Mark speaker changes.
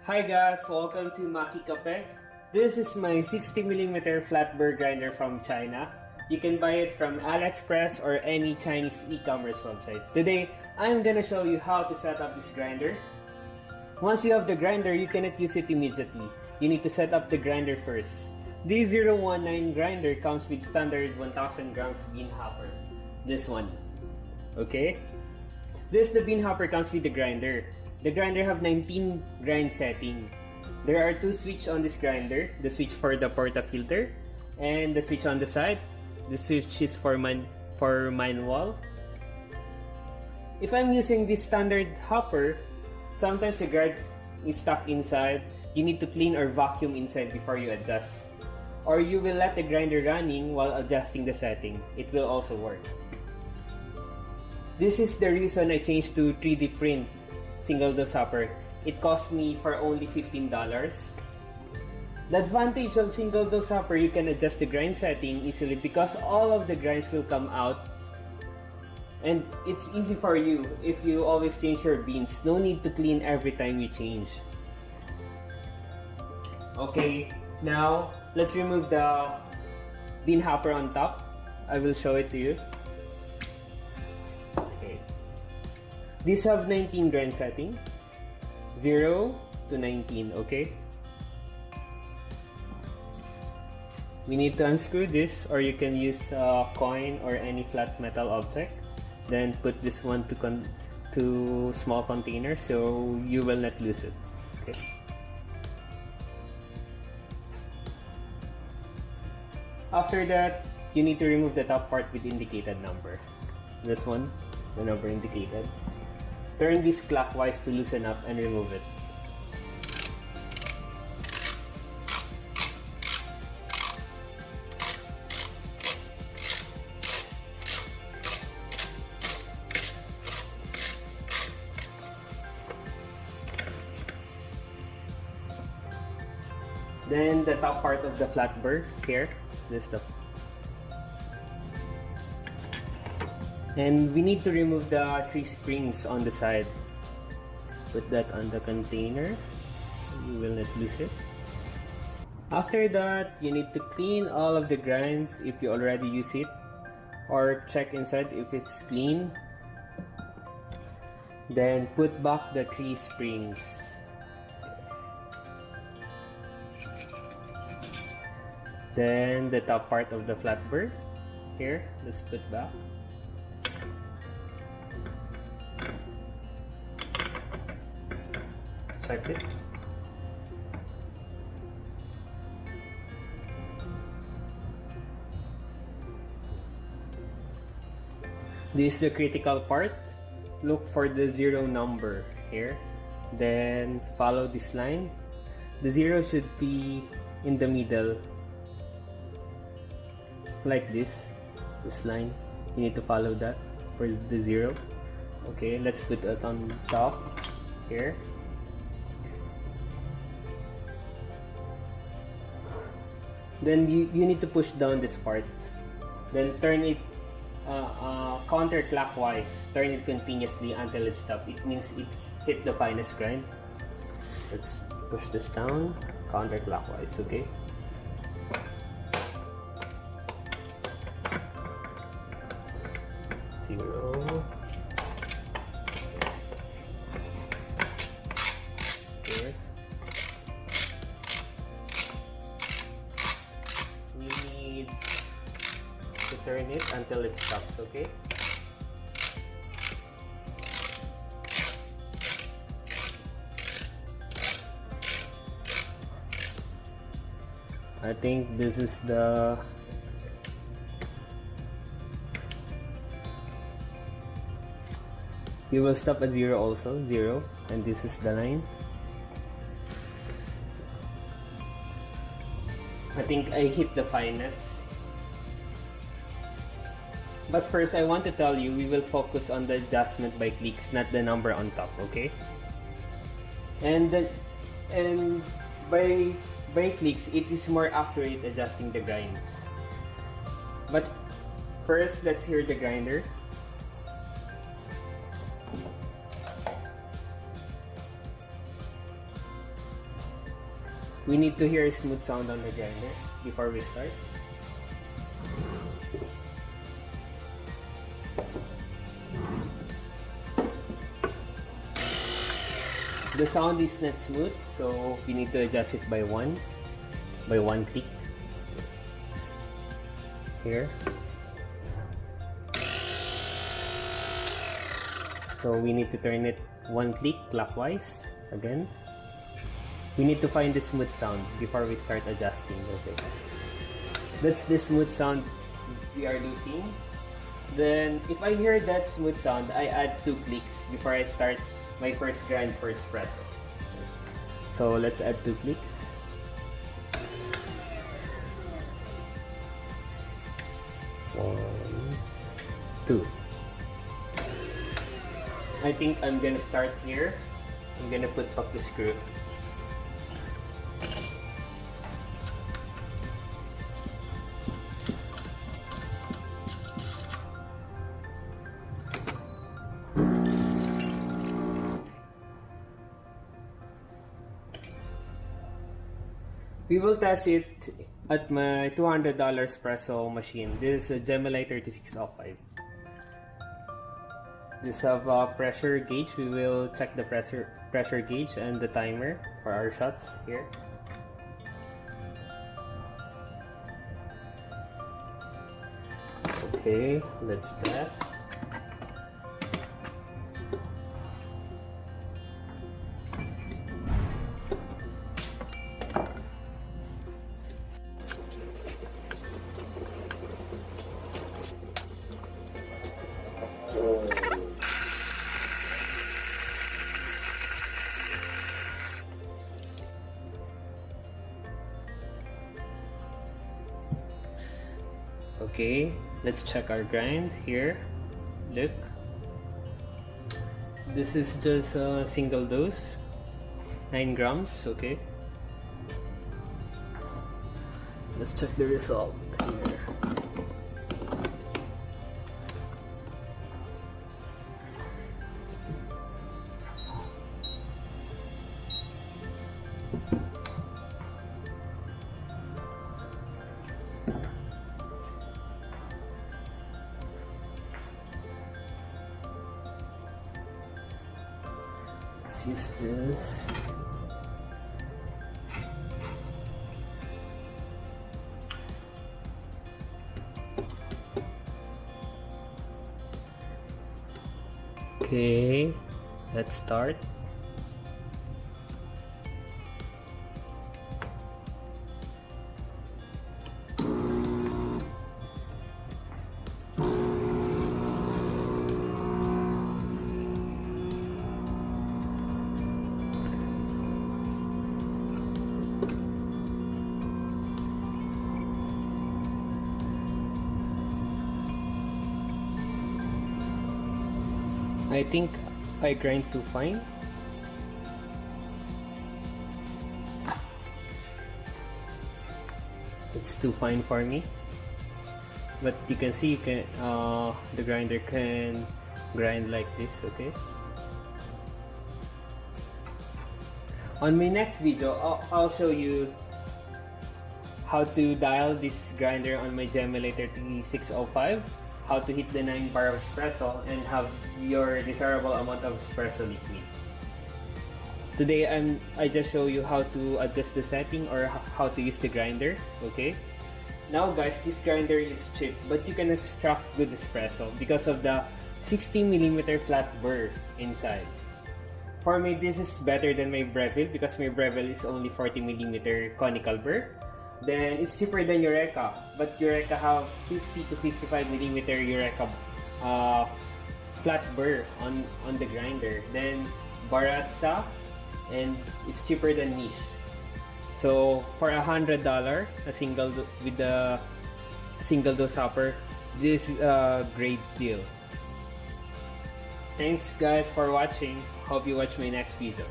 Speaker 1: Hi guys, welcome to Maki Kape. This is my 60mm flat burr grinder from China. You can buy it from AliExpress or any Chinese e-commerce website. Today, I'm gonna show you how to set up this grinder. Once you have the grinder, you cannot use it immediately. You need to set up the grinder first. The 019 grinder comes with standard 1000 grams bean hopper. This one. Okay? The bean hopper comes with the grinder. The grinder have 19 grind setting. There are two switches on this grinder. The switch for the portafilter and the switch on the side. The switch is for manual. If I'm using this standard hopper, sometimes the grind is stuck inside. You need to clean or vacuum inside before you adjust. Or you will let the grinder running while adjusting the setting. It will also work. This is the reason I changed to 3D print single dose hopper. It cost me for only $15. The advantage of single dose hopper, you can adjust the grind setting easily because all of the grinds will come out, and it's easy for you if you always change your beans. No need to clean every time you change. Okay, now let's remove the bean hopper on top. I will show it to you. These have 19 grind setting, 0 to 19, okay? We need to unscrew this, or you can use a coin or any flat metal object. Then put this one to small container so you will not lose it, okay? After that, you need to remove the top part with indicated number. This one, the number indicated. Turn this clockwise to loosen up and remove it. Then the top part of the flat burr here, this stuff. And we need to remove the 3 springs on the side. Put that on the container. You will not lose it. After that, you need to clean all of the grinds if you already use it, or check inside if it's clean. Then put back the 3 springs. Then the top part of the flat burr here, let's put back. Check it. This is the critical part. Look for the 0 number here. Then follow this line. The 0 should be in the middle. Like this. This line. You need to follow that for the 0. Okay, let's put it on top here. Then you need to push down this part. Then turn it counterclockwise. Turn it continuously until it stops. It means it hit the finest grind. Let's push this down counterclockwise, okay? Zero. Okay. We need to turn it until it stops, okay? I think this is the you will stop at 0 also, 0, and this is the line. I think I hit the finest. But first, I want to tell you, we will focus on the adjustment by clicks, not the number on top, okay? And by clicks, it is more accurate adjusting the grinds. But first, let's hear the grinder. We need to hear a smooth sound on the grinder before we start. The sound is not smooth, so we need to adjust it by one click. Here. So we need to turn it one click clockwise again. We need to find the smooth sound before we start adjusting. Okay. That's the smooth sound we are looking. Then if I hear that smooth sound, I add 2 clicks before I start my first grind for espresso. So let's add 2 clicks. One, two. I think I'm gonna start here. I'm gonna put back the screw. We will test it at my $200 espresso machine. This is a Gemilai 3605. This have a pressure gauge. We will check the pressure gauge and the timer for our shots here. Okay, let's test. Okay, let's check our grind here. Look, this is just a single dose, 9 grams. Okay, let's check the result here. Use this. Okay, let's start. I think I grind too fine. It's too fine for me. But you can see the grinder can grind like this, okay? On my next video, I'll show you how to dial this grinder on my Gemilai 3605. How to hit the 9 bar of espresso and have your desirable amount of espresso liquid. Today I just show you how to adjust the setting or how to use the grinder. Okay. Now guys, this grinder is cheap, but you can extract good espresso because of the 60mm flat burr inside. For me, this is better than my Breville because my Breville is only 40mm conical burr. Then it's cheaper than Eureka, but Eureka have 50 to 55mm Eureka flat burr on the grinder. Then Baratza, and it's cheaper than Niche. So for $100, a single with the single dose hopper, this is a great deal. Thanks guys for watching. Hope you watch my next video.